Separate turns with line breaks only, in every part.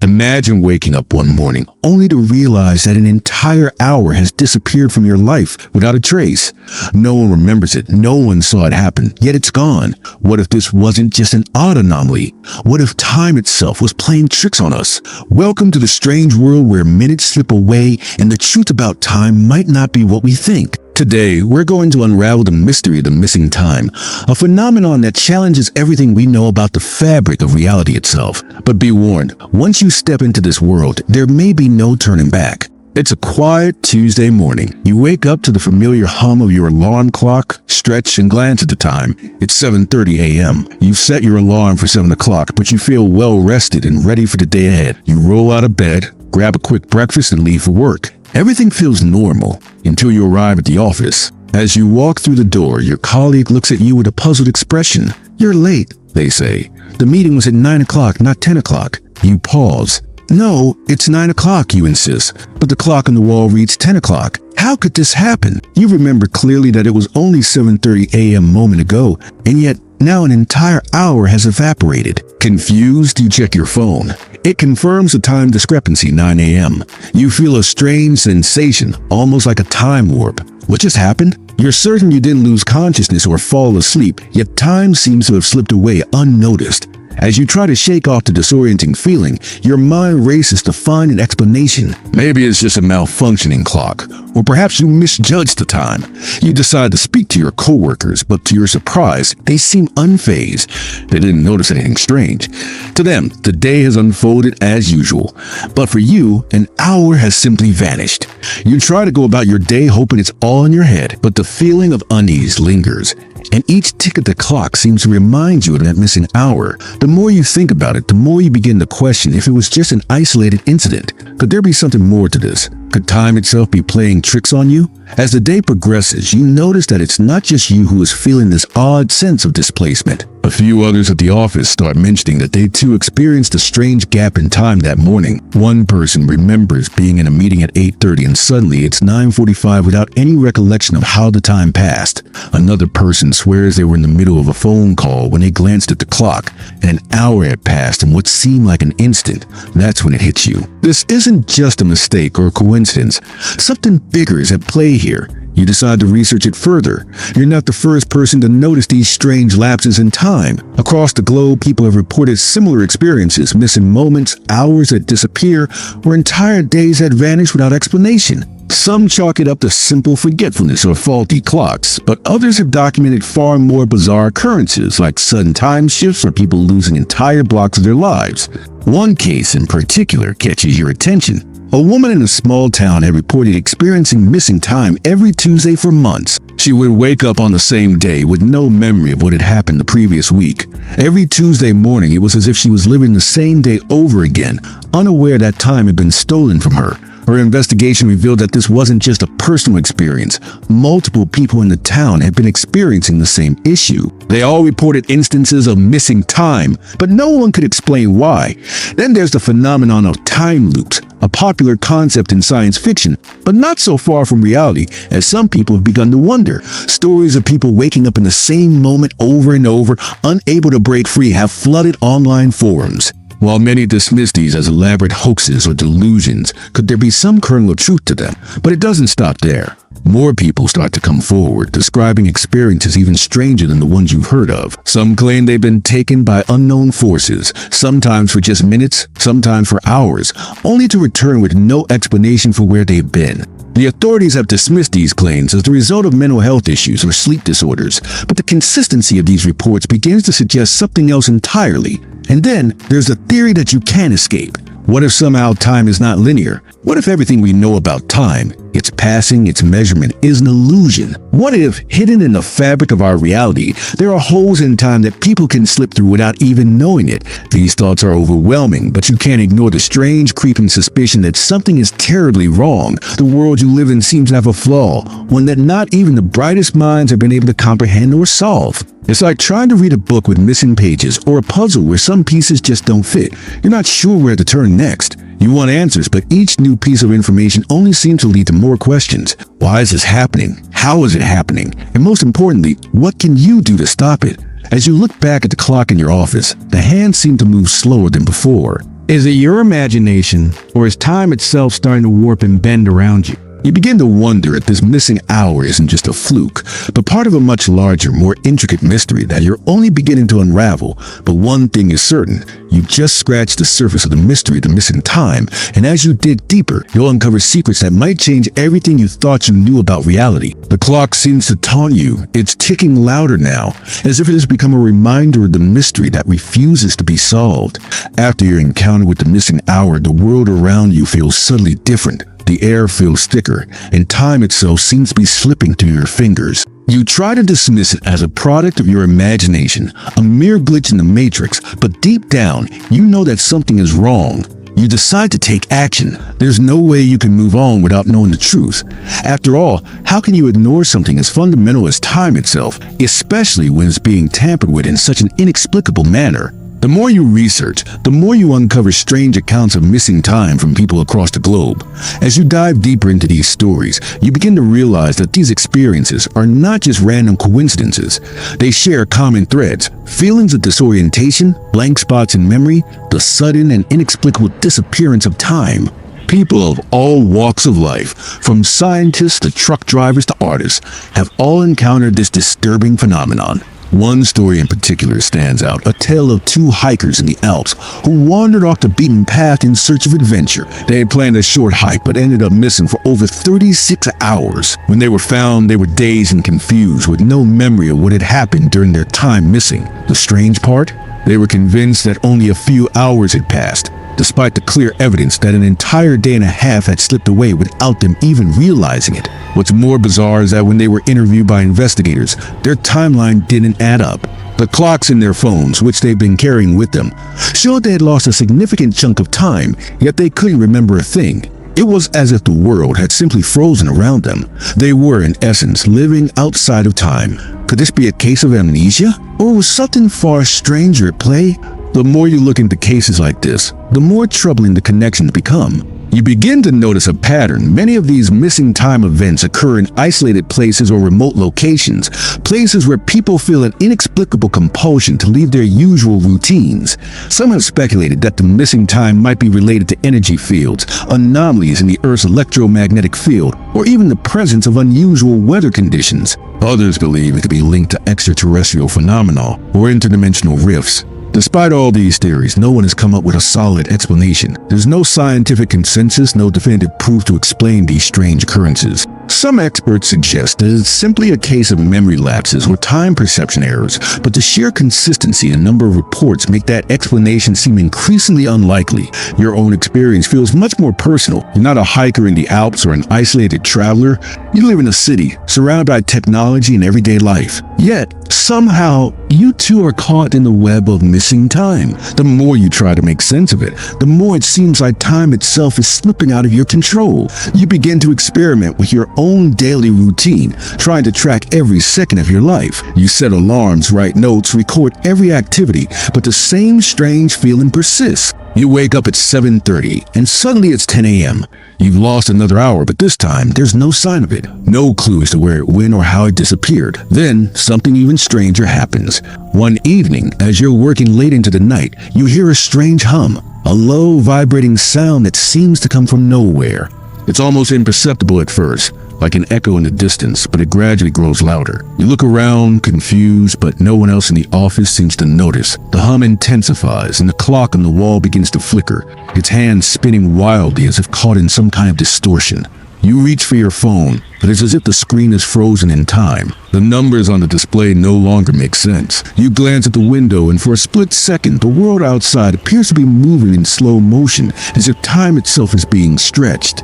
Imagine waking up one morning only to realize that an entire hour has disappeared from your life without a trace. No one remembers it, no one saw it happen, yet it's gone. What if this wasn't just an odd anomaly? What if time itself was playing tricks on us? Welcome to the strange world where minutes slip away and the truth about time might not be what we think. Today, we're going to unravel the mystery of the missing time, a phenomenon that challenges everything we know about the fabric of reality itself. But be warned, once you step into this world, there may be no turning back. It's a quiet Tuesday morning. You wake up to the familiar hum of your alarm clock, stretch and glance at the time. It's 7:30 a.m. You've set your alarm for 7 o'clock, but you feel well rested and ready for the day ahead. You roll out of bed, grab a quick breakfast and leave for work. Everything feels normal until you arrive at the office. As you walk through the door, your colleague looks at you with a puzzled expression. "You're late," they say. "The meeting was at 9 o'clock, not 10 o'clock. You pause. "No, it's 9 o'clock, you insist, but the clock on the wall reads 10 o'clock. How could this happen? You remember clearly that it was only 7:30 a.m. a moment ago, and yet now an entire hour has evaporated. Confused, you check your phone. It confirms the time discrepancy, 9 a.m. You feel a strange sensation, almost like a time warp. What just happened? You're certain you didn't lose consciousness or fall asleep, yet time seems to have slipped away unnoticed. As you try to shake off the disorienting feeling, your mind races to find an explanation. Maybe it's just a malfunctioning clock, or perhaps you misjudged the time. You decide to speak to your coworkers, but to your surprise, they seem unfazed. They didn't notice anything strange. To them, the day has unfolded as usual. But for you, an hour has simply vanished. You try to go about your day hoping it's all in your head, but the feeling of unease lingers. And each tick of the clock seems to remind you of that missing hour. The more you think about it, the more you begin to question if it was just an isolated incident. Could there be something more to this? Could time itself be playing tricks on you? As the day progresses, you notice that it's not just you who is feeling this odd sense of displacement. A few others at the office start mentioning that they too experienced a strange gap in time that morning. One person remembers being in a meeting at 8:30 and suddenly it's 9:45 without any recollection of how the time passed. Another person swears they were in the middle of a phone call when they glanced at the clock and an hour had passed in what seemed like an instant. That's when it hits you. This isn't just a mistake or a coincidence. Something bigger is at play here. You decide to research it further. You're not the first person to notice these strange lapses in time. Across the globe, people have reported similar experiences, missing moments, hours that disappear, or entire days that vanish without explanation. Some chalk it up to simple forgetfulness or faulty clocks, but others have documented far more bizarre occurrences like sudden time shifts or people losing entire blocks of their lives. One case in particular catches your attention. A woman in a small town had reported experiencing missing time every Tuesday for months. She would wake up on the same day with no memory of what had happened the previous week. Every Tuesday morning, it was as if she was living the same day over again, unaware that time had been stolen from her. Her investigation revealed that this wasn't just a personal experience. Multiple people in the town had been experiencing the same issue. They all reported instances of missing time, but no one could explain why. Then there's the phenomenon of time loops, a popular concept in science fiction, but not so far from reality, as some people have begun to wonder. Stories of people waking up in the same moment over and over, unable to break free, have flooded online forums. While many dismiss these as elaborate hoaxes or delusions, could there be some kernel of truth to them? But it doesn't stop there. More people start to come forward, describing experiences even stranger than the ones you've heard of. Some claim they've been taken by unknown forces, sometimes for just minutes, sometimes for hours, only to return with no explanation for where they've been. The authorities have dismissed these claims as the result of mental health issues or sleep disorders, but the consistency of these reports begins to suggest something else entirely. And then there's the theory that you can't escape. What if somehow time is not linear? What if everything we know about time, its passing, its measurement, is an illusion? What if, hidden in the fabric of our reality, there are holes in time that people can slip through without even knowing it? These thoughts are overwhelming, but you can't ignore the strange, creeping suspicion that something is terribly wrong. The world you live in seems to have a flaw, one that not even the brightest minds have been able to comprehend or solve. It's like trying to read a book with missing pages or a puzzle where some pieces just don't fit. You're not sure where to turn next. You want answers, but each new piece of information only seems to lead to more questions. Why is this happening? How is it happening? And most importantly, what can you do to stop it? As you look back at the clock in your office, the hands seem to move slower than before. Is it your imagination, or is time itself starting to warp and bend around you? You begin to wonder if this missing hour isn't just a fluke, but part of a much larger, more intricate mystery that you're only beginning to unravel. But one thing is certain, you've just scratched the surface of the mystery of the missing time, and as you dig deeper, you'll uncover secrets that might change everything you thought you knew about reality. The clock seems to taunt you. It's ticking louder now, as if it has become a reminder of the mystery that refuses to be solved. After your encounter with the missing hour, the world around you feels subtly different. The air feels thicker, and time itself seems to be slipping through your fingers. You try to dismiss it as a product of your imagination, a mere glitch in the matrix, but deep down, you know that something is wrong. You decide to take action. There's no way you can move on without knowing the truth. After all, how can you ignore something as fundamental as time itself, especially when it's being tampered with in such an inexplicable manner? The more you research, the more you uncover strange accounts of missing time from people across the globe. As you dive deeper into these stories, you begin to realize that these experiences are not just random coincidences. They share common threads: feelings of disorientation, blank spots in memory, the sudden and inexplicable disappearance of time. People of all walks of life, from scientists to truck drivers to artists, have all encountered this disturbing phenomenon. One story in particular stands out, a tale of two hikers in the Alps who wandered off the beaten path in search of adventure. They had planned a short hike but ended up missing for over 36 hours. When they were found, they were dazed and confused with no memory of what had happened during their time missing. The strange part? They were convinced that only a few hours had passed, despite the clear evidence that an entire day and a half had slipped away without them even realizing it. What's more bizarre is that when they were interviewed by investigators, their timeline didn't add up. The clocks in their phones, which they'd been carrying with them, showed they had lost a significant chunk of time, yet they couldn't remember a thing. It was as if the world had simply frozen around them. They were, in essence, living outside of time. Could this be a case of amnesia? Or was something far stranger at play? The more you look into cases like this, the more troubling the connections become. You begin to notice a pattern. Many of these missing time events occur in isolated places or remote locations, places where people feel an inexplicable compulsion to leave their usual routines. Some have speculated that the missing time might be related to energy fields, anomalies in the Earth's electromagnetic field, or even the presence of unusual weather conditions. Others believe it could be linked to extraterrestrial phenomena or interdimensional rifts. Despite all these theories, no one has come up with a solid explanation. There's no scientific consensus, no definitive proof to explain these strange occurrences. Some experts suggest that it's simply a case of memory lapses or time perception errors, but the sheer consistency and number of reports make that explanation seem increasingly unlikely. Your own experience feels much more personal. You're not a hiker in the Alps or an isolated traveler. You live in a city, surrounded by technology and everyday life. Yet, somehow, you too are caught in the web of missing time. The more you try to make sense of it, the more it seems like time itself is slipping out of your control. You begin to experiment with your own daily routine, trying to track every second of your life. You set alarms, write notes, record every activity, but the same strange feeling persists. You wake up at 7:30 and suddenly it's 10 a.m. You've lost another hour, but this time there's no sign of it. No clue as to where it went or how it disappeared. Then something even stranger happens. One evening, as you're working late into the night, you hear a strange hum, a low vibrating sound that seems to come from nowhere. It's almost imperceptible at first, like an echo in the distance, but it gradually grows louder. You look around, confused, but no one else in the office seems to notice. The hum intensifies, and the clock on the wall begins to flicker, its hands spinning wildly as if caught in some kind of distortion. You reach for your phone, but it's as if the screen is frozen in time. The numbers on the display no longer make sense. You glance at the window, and for a split second, the world outside appears to be moving in slow motion, as if time itself is being stretched.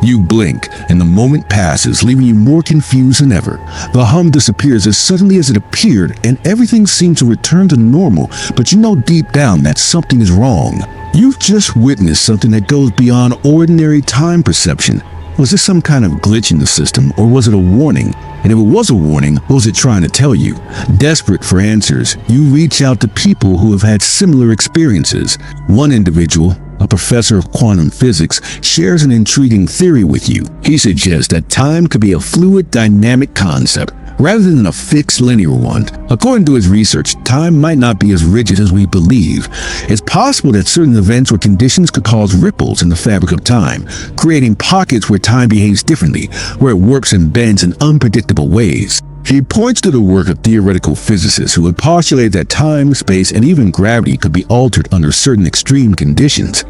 You blink, and the moment passes, leaving you more confused than ever. The hum disappears as suddenly as it appeared, and everything seems to return to normal, but you know deep down that something is wrong. You've just witnessed something that goes beyond ordinary time perception. Was this some kind of glitch in the system, or was it a warning? And if it was a warning, what was it trying to tell you? Desperate for answers, you reach out to people who have had similar experiences. One individual, a professor of quantum physics, shares an intriguing theory with you. He suggests that time could be a fluid, dynamic concept, rather than a fixed linear one. According to his research, time might not be as rigid as we believe. It's possible that certain events or conditions could cause ripples in the fabric of time, creating pockets where time behaves differently, where it warps and bends in unpredictable ways. He points to the work of theoretical physicists who would postulate that time, space, and even gravity could be altered under certain extreme conditions.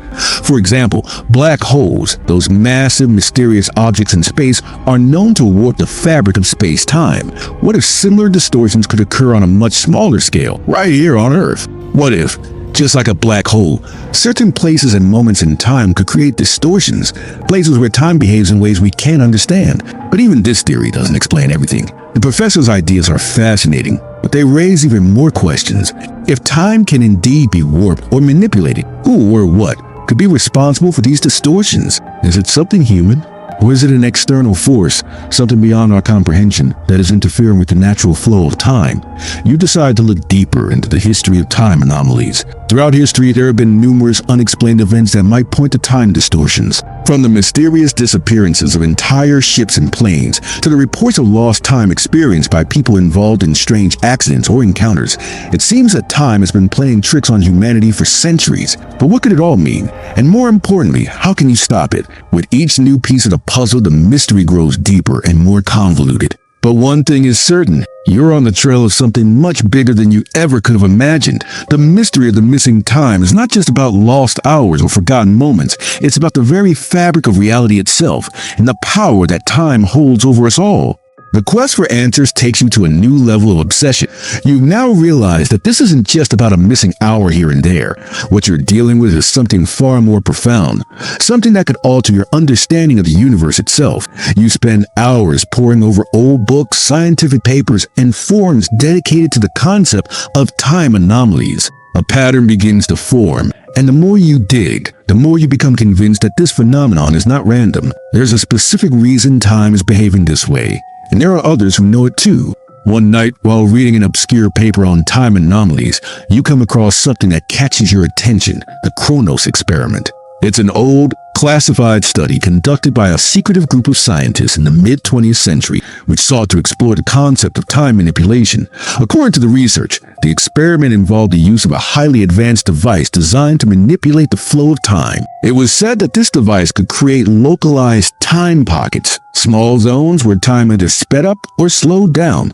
For example, black holes, those massive, mysterious objects in space, are known to warp the fabric of space-time. What if similar distortions could occur on a much smaller scale, right here on Earth? What if, just like a black hole, certain places and moments in time could create distortions, places where time behaves in ways we can't understand? But even this theory doesn't explain everything. The professor's ideas are fascinating, but they raise even more questions. If time can indeed be warped or manipulated, who or what could be responsible for these distortions? Is it something human? Or is it an external force, something beyond our comprehension, that is interfering with the natural flow of time? You decide to look deeper into the history of time anomalies. Throughout history, there have been numerous unexplained events that might point to time distortions. From the mysterious disappearances of entire ships and planes, to the reports of lost time experienced by people involved in strange accidents or encounters, it seems that time has been playing tricks on humanity for centuries. But what could it all mean? And more importantly, how can you stop it? With each new piece of the puzzle, the mystery grows deeper and more convoluted. But one thing is certain, you're on the trail of something much bigger than you ever could have imagined. The mystery of the missing time is not just about lost hours or forgotten moments. It's about the very fabric of reality itself and the power that time holds over us all. The quest for answers takes you to a new level of obsession. You now realize that this isn't just about a missing hour here and there. What you're dealing with is something far more profound, something that could alter your understanding of the universe itself. You spend hours poring over old books, scientific papers, and forums dedicated to the concept of time anomalies. A pattern begins to form, and the more you dig, the more you become convinced that this phenomenon is not random. There's a specific reason time is behaving this way. And there are others who know it too. One night, while reading an obscure paper on time anomalies, you come across something that catches your attention: the Chronos experiment. It's an old, classified study conducted by a secretive group of scientists in the mid-20th century, which sought to explore the concept of time manipulation. According to the research, the experiment involved the use of a highly advanced device designed to manipulate the flow of time. It was said that this device could create localized time pockets, small zones where time either sped up or slowed down.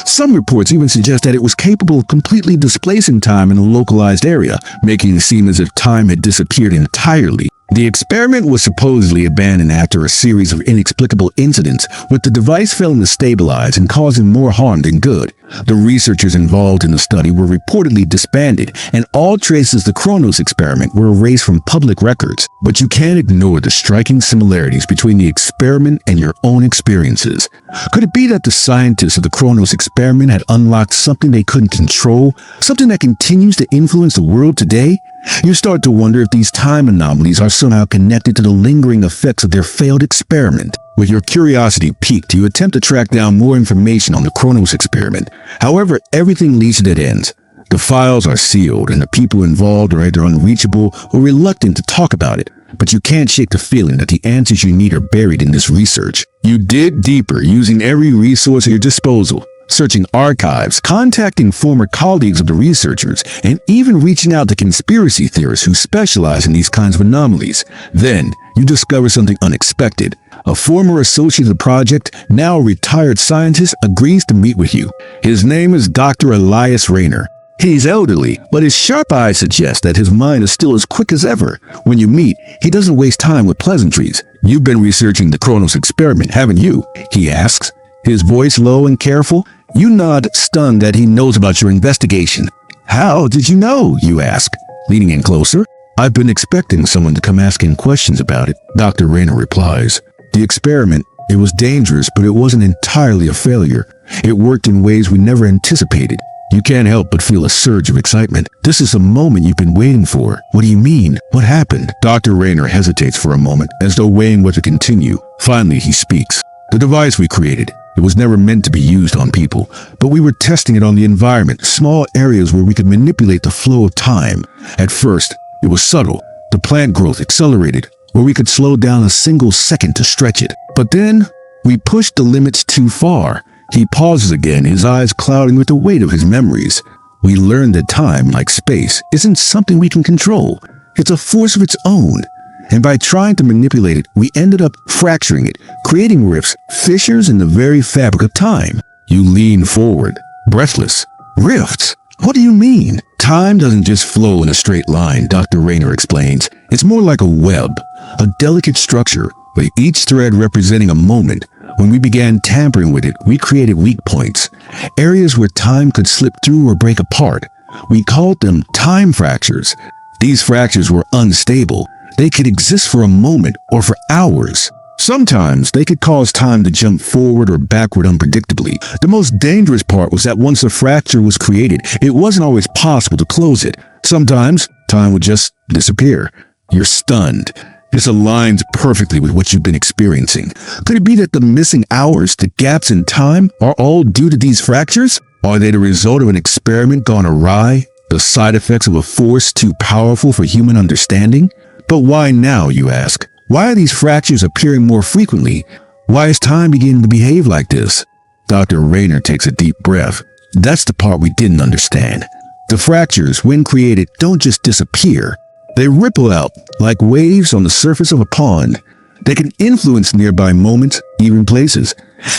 Some reports even suggest that it was capable of completely displacing time in a localized area, making it seem as if time had disappeared entirely. The experiment was supposedly abandoned after a series of inexplicable incidents, with the device failing to stabilize and causing more harm than good. The researchers involved in the study were reportedly disbanded, and all traces of the Chronos experiment were erased from public records. But you can't ignore the striking similarities between the experiment and your own experiences. Could it be that the scientists of the Chronos experiment had unlocked something they couldn't control, something that continues to influence the world today? You start to wonder if these time anomalies are somehow connected to the lingering effects of their failed experiment. With your curiosity piqued, you attempt to track down more information on the Chronos experiment. However, everything leads to dead ends. The files are sealed, and the people involved are either unreachable or reluctant to talk about it. But you can't shake the feeling that the answers you need are buried in this research. You dig deeper, using every resource at your disposal, searching archives, contacting former colleagues of the researchers, and even reaching out to conspiracy theorists who specialize in these kinds of anomalies. Then, you discover something unexpected. A former associate of the project, now a retired scientist, agrees to meet with you. His name is Dr. Elias Rayner. He's elderly, but his sharp eyes suggest that his mind is still as quick as ever. When you meet, he doesn't waste time with pleasantries. "You've been researching the Chronos experiment, haven't you?" he asks, his voice low and careful. You nod, stunned that he knows about your investigation. "How did you know?" you ask, leaning in closer. "I've been expecting someone to come asking questions about it," Dr. Rayner replies. "The experiment, it was dangerous, but it wasn't entirely a failure. It worked in ways we never anticipated." You can't help but feel a surge of excitement. "This is the moment you've been waiting for." "What do you mean? What happened?" Dr. Rayner hesitates for a moment, as though weighing what to continue. Finally, he speaks. "The device we created, it was never meant to be used on people, but we were testing it on the environment, small areas where we could manipulate the flow of time. At first, it was subtle. The plant growth accelerated, where we could slow down a single second to stretch it. But then, we pushed the limits too far. He pauses again, his eyes clouding with the weight of his memories. We learn that time, like space, isn't something we can control. It's a force of its own. And by trying to manipulate it, we ended up fracturing it, creating rifts, fissures in the very fabric of time. You lean forward, breathless. Rifts? What do you mean? Time doesn't just flow in a straight line, Dr. Rayner explains. It's more like a web, a delicate structure, with each thread representing a moment. When we began tampering with it, we created weak points, areas where time could slip through or break apart. We called them time fractures. These fractures were unstable. They could exist for a moment or for hours. Sometimes they could cause time to jump forward or backward unpredictably. The most dangerous part was that once a fracture was created, it wasn't always possible to close it. Sometimes time would just disappear. You're stunned. This aligns perfectly with what you've been experiencing. Could it be that the missing hours, the gaps in time, are all due to these fractures? Are they the result of an experiment gone awry? The side effects of a force too powerful for human understanding? But why now, you ask? Why are these fractures appearing more frequently? Why is time beginning to behave like this? Dr. Rayner takes a deep breath. That's the part we didn't understand. The fractures, when created, don't just disappear. They ripple out like waves on the surface of a pond. They can influence nearby moments, even places.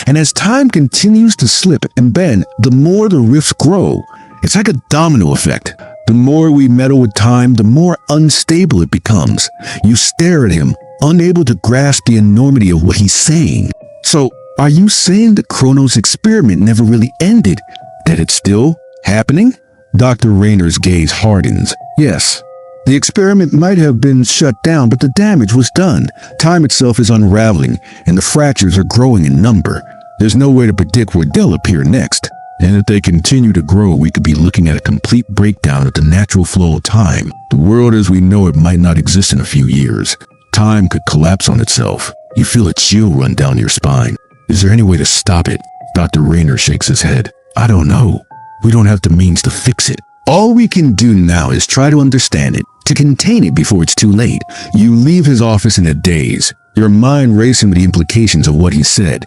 And as time continues to slip and bend, the more the rifts grow. It's like a domino effect. The more we meddle with time, the more unstable it becomes. You stare at him, unable to grasp the enormity of what he's saying. So, are you saying the Chronos experiment never really ended? That it's still happening? Dr. Rayner's gaze hardens. Yes. The experiment might have been shut down, but the damage was done. Time itself is unraveling, and the fractures are growing in number. There's no way to predict where they'll appear next. And if they continue to grow, we could be looking at a complete breakdown of the natural flow of time. The world as we know it might not exist in a few years. Time could collapse on itself. You feel a chill run down your spine. Is there any way to stop it? Dr. Rayner shakes his head. I don't know. We don't have the means to fix it. All we can do now is try to understand it, to contain it before it's too late. You leave his office in a daze, your mind racing with the implications of what he said.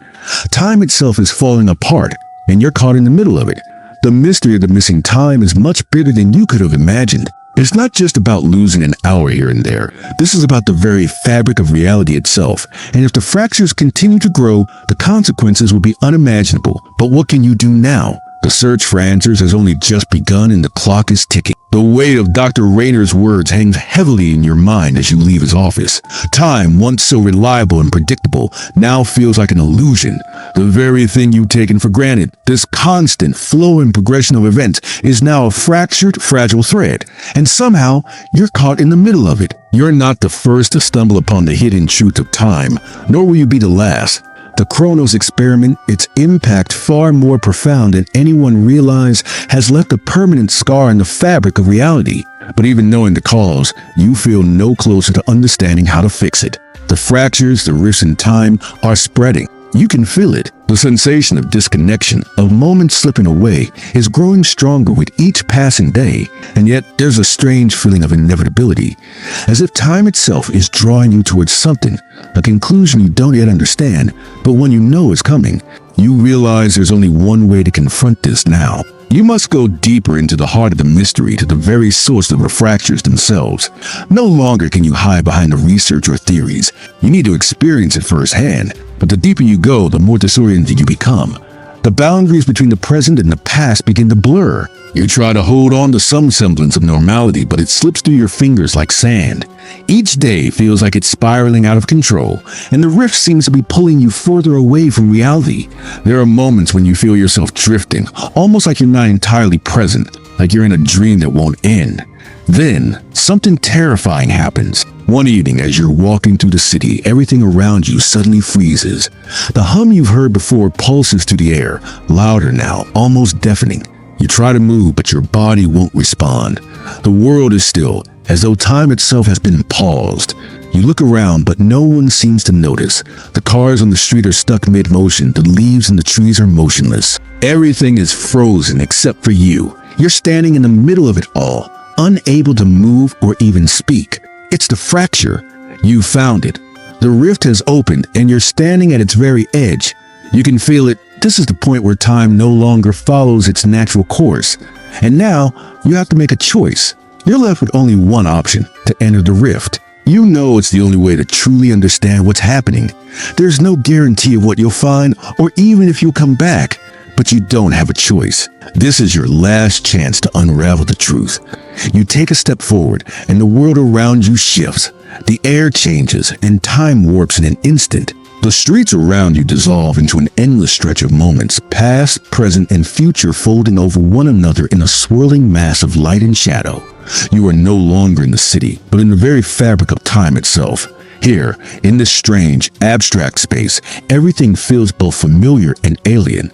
Time itself is falling apart, and you're caught in the middle of it. The mystery of the missing time is much bigger than you could have imagined. It's not just about losing an hour here and there. This is about the very fabric of reality itself. And if the fractures continue to grow, the consequences will be unimaginable. But what can you do now? The search for answers has only just begun and the clock is ticking. The weight of Dr. Rayner's words hangs heavily in your mind as you leave his office. Time, once so reliable and predictable, now feels like an illusion. The very thing you've taken for granted, this constant flow and progression of events, is now a fractured, fragile thread. And somehow, you're caught in the middle of it. You're not the first to stumble upon the hidden truth of time, nor will you be the last. The Chronos experiment, its impact far more profound than anyone realized, has left a permanent scar in the fabric of reality. But even knowing the cause, you feel no closer to understanding how to fix it. The fractures, the rifts in time, are spreading. You can feel it. The sensation of disconnection, of moments slipping away, is growing stronger with each passing day. And yet, there's a strange feeling of inevitability, as if time itself is drawing you towards something, a conclusion you don't yet understand, but one you know is coming. You realize there's only one way to confront this now. You must go deeper into the heart of the mystery, to the very source of the fractures themselves. No longer can you hide behind the research or theories. You need to experience it firsthand. But the deeper you go, the more disoriented you become. The boundaries between the present and the past begin to blur. You try to hold on to some semblance of normality, but it slips through your fingers like sand. Each day feels like it's spiraling out of control, and the rift seems to be pulling you further away from reality. There are moments when you feel yourself drifting, almost like you're not entirely present, like you're in a dream that won't end. Then, something terrifying happens. One evening, as you're walking through the city, everything around you suddenly freezes. The hum you've heard before pulses through the air, louder now, almost deafening. You try to move, but your body won't respond. The world is still, as though time itself has been paused. You look around, but no one seems to notice. The cars on the street are stuck mid-motion. The leaves in the trees are motionless. Everything is frozen except for you. You're standing in the middle of it all, unable to move or even speak. It's the fracture. You found it. The rift has opened, and you're standing at its very edge. You can feel it This is the point where time no longer follows its natural course. And now, you have to make a choice. You're left with only one option: to enter the rift. You know it's the only way to truly understand what's happening. There's no guarantee of what you'll find, or even if you'll come back. But you don't have a choice. This is your last chance to unravel the truth. You take a step forward, and the world around you shifts. The air changes, and time warps in an instant. The streets around you dissolve into an endless stretch of moments, past, present, and future folding over one another in a swirling mass of light and shadow. You are no longer in the city, but in the very fabric of time itself. Here, in this strange, abstract space, everything feels both familiar and alien.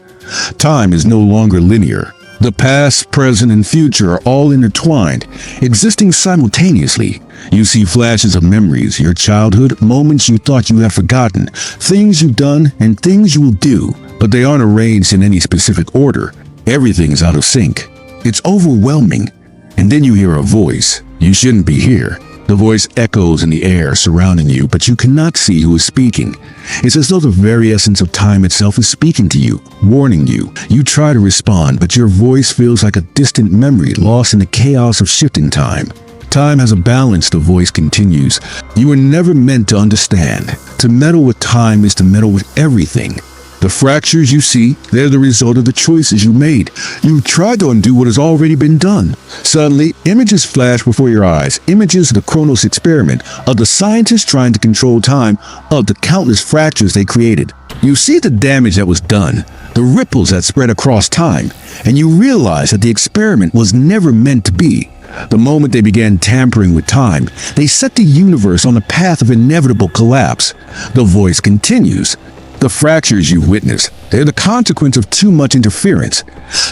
Time is no longer linear. The past, present, and future are all intertwined, existing simultaneously. You see flashes of memories, your childhood, moments you thought you had forgotten, things you've done, and things you will do, but they aren't arranged in any specific order. Everything is out of sync. It's overwhelming. And then you hear a voice. You shouldn't be here. The voice echoes in the air surrounding you, but you cannot see who is speaking. It's as though the very essence of time itself is speaking to you, warning you. You try to respond, but your voice feels like a distant memory lost in the chaos of shifting time. Time has a balance, the voice continues. You were never meant to understand. To meddle with time is to meddle with everything. The fractures you see, they're the result of the choices you made. You've tried to undo what has already been done. Suddenly, images flash before your eyes. Images of the Chronos experiment, of the scientists trying to control time, of the countless fractures they created. You see the damage that was done, the ripples that spread across time, and you realize that the experiment was never meant to be. The moment they began tampering with time, they set the universe on a path of inevitable collapse. The voice continues. The fractures you witness, they're the consequence of too much interference.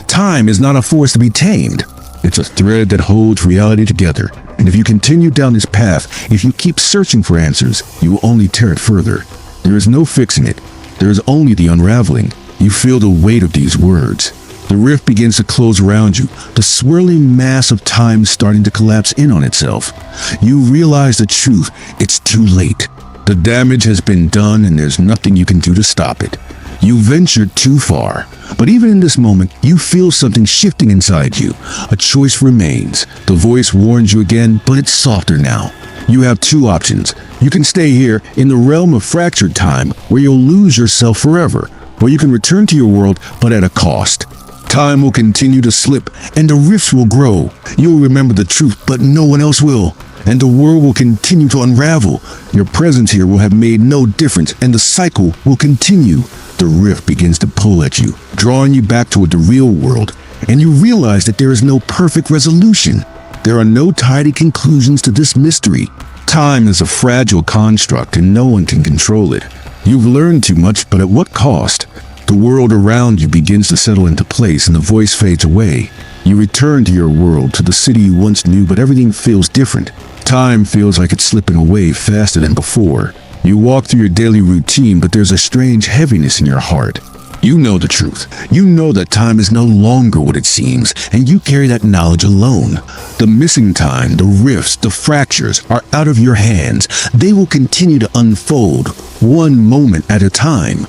Time is not a force to be tamed. It's a thread that holds reality together. And if you continue down this path, if you keep searching for answers, you will only tear it further. There is no fixing it. There is only the unraveling. You feel the weight of these words. The rift begins to close around you, the swirling mass of time starting to collapse in on itself. You realize the truth. It's too late. The damage has been done and there's nothing you can do to stop it. You ventured too far. But even in this moment, you feel something shifting inside you. A choice remains. The voice warns you again, but it's softer now. You have two options. You can stay here in the realm of fractured time, where you'll lose yourself forever. Or you can return to your world, but at a cost. Time will continue to slip, and the rifts will grow. You'll remember the truth, but no one else will. And the world will continue to unravel. Your presence here will have made no difference, and the cycle will continue. The rift begins to pull at you, drawing you back toward the real world, and you realize that there is no perfect resolution. There are no tidy conclusions to this mystery. Time is a fragile construct, and no one can control it. You've learned too much, but at what cost? The world around you begins to settle into place, and the voice fades away. You return to your world, to the city you once knew, but everything feels different. Time feels like it's slipping away faster than before. You walk through your daily routine, but there's a strange heaviness in your heart. You know the truth. You know that time is no longer what it seems, and you carry that knowledge alone. The missing time, the rifts, the fractures are out of your hands. They will continue to unfold, one moment at a time.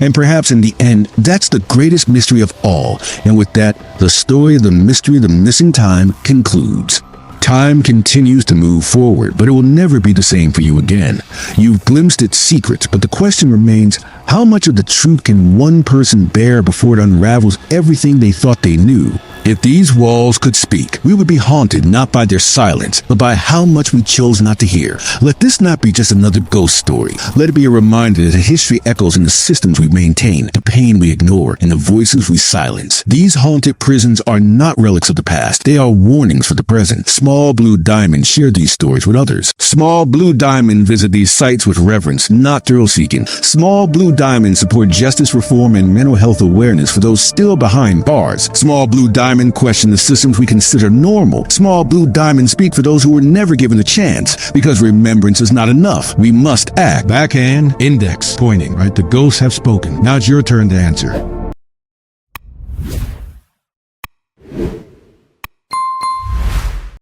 And perhaps in the end, that's the greatest mystery of all. And with that, the story of the mystery of the missing time concludes. Time continues to move forward, but it will never be the same for you again. You've glimpsed its secrets, but the question remains, how much of the truth can one person bear before it unravels everything they thought they knew? If these walls could speak, we would be haunted not by their silence, but by how much we chose not to hear. Let this not be just another ghost story. Let it be a reminder that history echoes in the systems we maintain, the pain we ignore, and the voices we silence. These haunted prisons are not relics of the past. They are warnings for the present. Small Blue Diamond share these stories with others. Small Blue Diamond visit these sites with reverence, not thrill-seeking. Small Blue Diamond support justice reform and mental health awareness for those still behind bars. Small Blue Diamond question the systems we consider normal. Small Blue Diamond speak for those who were never given a chance, because remembrance is not enough. We must act.
Backhand, index, pointing, right? The ghosts have spoken. Now it's your turn to answer.